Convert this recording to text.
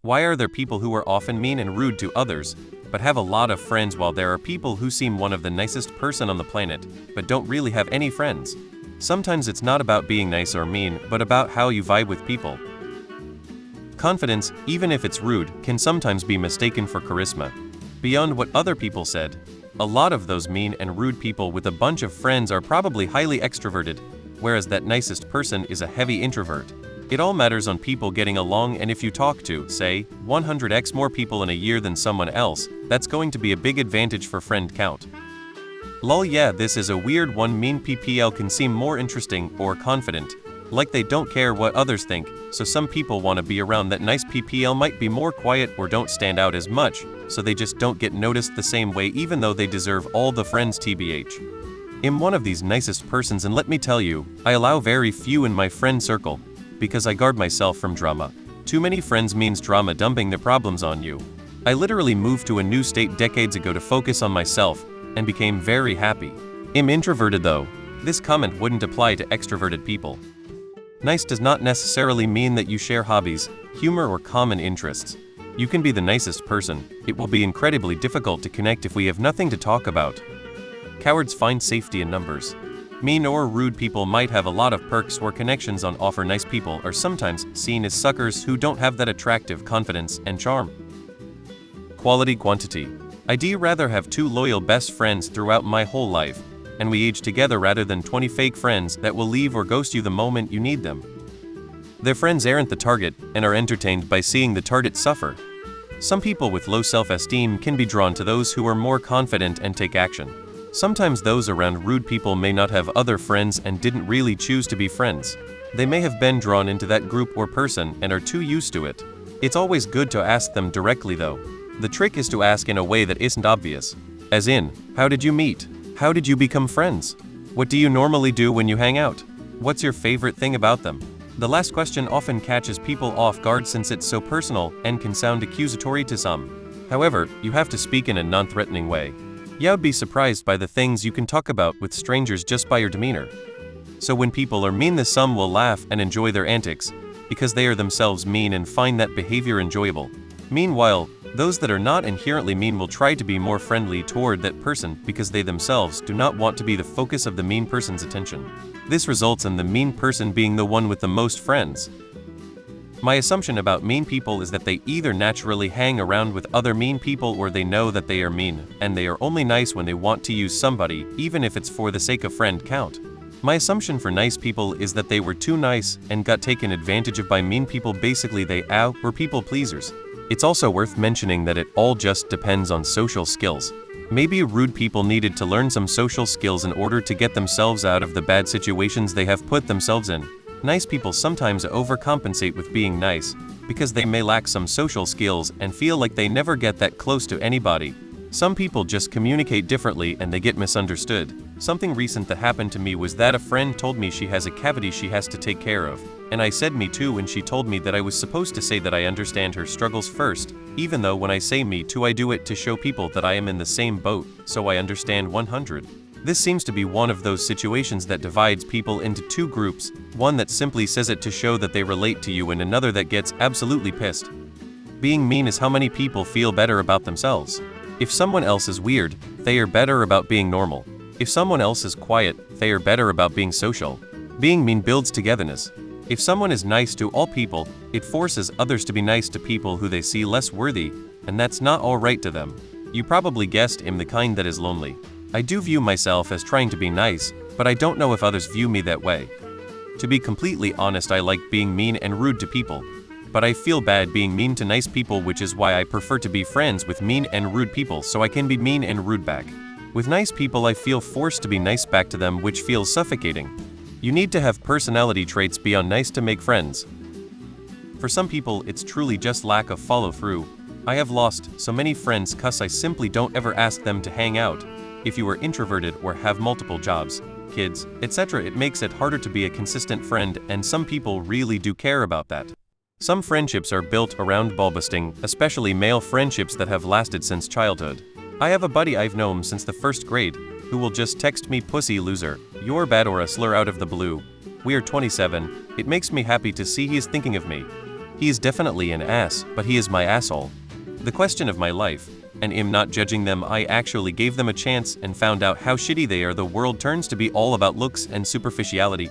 Why are there people who are often mean and rude to others, but have a lot of friends, while there are people who seem one of the nicest person on the planet, but don't really have any friends? Sometimes it's not about being nice or mean, but about how you vibe with people. Confidence, even if it's rude, can sometimes be mistaken for charisma. Beyond what other people said, a lot of those mean and rude people with a bunch of friends are probably highly extroverted, whereas that nicest person is a heavy introvert. It all matters on people getting along, and if you talk to, say, 100x more people in a year than someone else, that's going to be a big advantage for friend count. Lol, yeah, this is a weird one. Mean PPL can seem more interesting or confident, like they don't care what others think, so some people want to be around. That nice PPL might be more quiet or don't stand out as much, so they just don't get noticed the same way, even though they deserve all the friends tbh. I'm one of these nicest persons, and let me tell you, I allow very few in my friend circle, because I guard myself from drama. Too many friends means drama dumping their problems on you. I literally moved to a new state decades ago to focus on myself, and became very happy. I'm introverted though. This comment wouldn't apply to extroverted people. Nice does not necessarily mean that you share hobbies, humor, or common interests. You can be the nicest person. It will be incredibly difficult to connect if we have nothing to talk about. Cowards find safety in numbers. Mean or rude people might have a lot of perks or connections on offer. Nice people are sometimes seen as suckers who don't have that attractive confidence and charm. Quality quantity. I'd rather have 2 loyal best friends throughout my whole life, and we age together, rather than 20 fake friends that will leave or ghost you the moment you need them. Their friends aren't the target and are entertained by seeing the target suffer. Some people with low self-esteem can be drawn to those who are more confident and take action. Sometimes those around rude people may not have other friends and didn't really choose to be friends. They may have been drawn into that group or person and are too used to it. It's always good to ask them directly though. The trick is to ask in a way that isn't obvious. As in, how did you meet? How did you become friends? What do you normally do when you hang out? What's your favorite thing about them? The last question often catches people off guard since it's so personal and can sound accusatory to some. However, you have to speak in a non-threatening way. You'd be surprised by the things you can talk about with strangers just by your demeanor. So when people are mean, some will laugh and enjoy their antics, because they are themselves mean and find that behavior enjoyable. Meanwhile, those that are not inherently mean will try to be more friendly toward that person because they themselves do not want to be the focus of the mean person's attention. This results in the mean person being the one with the most friends. My assumption about mean people is that they either naturally hang around with other mean people, or they know that they are mean, and they are only nice when they want to use somebody, even if it's for the sake of friend count. My assumption for nice people is that they were too nice and got taken advantage of by mean people. Basically, they were people pleasers. It's also worth mentioning that it all just depends on social skills. Maybe rude people needed to learn some social skills in order to get themselves out of the bad situations they have put themselves in. Nice people sometimes overcompensate with being nice, because they may lack some social skills and feel like they never get that close to anybody. Some people just communicate differently and they get misunderstood. Something recent that happened to me was that a friend told me she has a cavity she has to take care of, and I said me too, and she told me that I was supposed to say that I understand her struggles first, even though when I say me too, I do it to show people that I am in the same boat, so I understand 100. This seems to be one of those situations that divides people into 2 groups, one that simply says it to show that they relate to you, and another that gets absolutely pissed. Being mean is how many people feel better about themselves. If someone else is weird, they are better about being normal. If someone else is quiet, they are better about being social. Being mean builds togetherness. If someone is nice to all people, it forces others to be nice to people who they see less worthy, and that's not all right to them. You probably guessed I'm the kind that is lonely. I do view myself as trying to be nice, but I don't know if others view me that way. To be completely honest, I like being mean and rude to people, but I feel bad being mean to nice people, which is why I prefer to be friends with mean and rude people so I can be mean and rude back. With nice people, I feel forced to be nice back to them, which feels suffocating. You need to have personality traits beyond nice to make friends. For some people, it's truly just lack of follow-through. I have lost so many friends cause I simply don't ever ask them to hang out. If you are introverted or have multiple jobs, kids, etc., it makes it harder to be a consistent friend, and some people really do care about that. Some friendships are built around ball-busting, especially male friendships that have lasted since childhood. I have a buddy I've known since the 1st grade, who will just text me "pussy loser," "you're bad," or a slur out of the blue. We are 27, it makes me happy to see he is thinking of me. He is definitely an ass, but he is my asshole. The question of my life, and am not judging them. I actually gave them a chance and found out how shitty they are. The world turns to be all about looks and superficiality.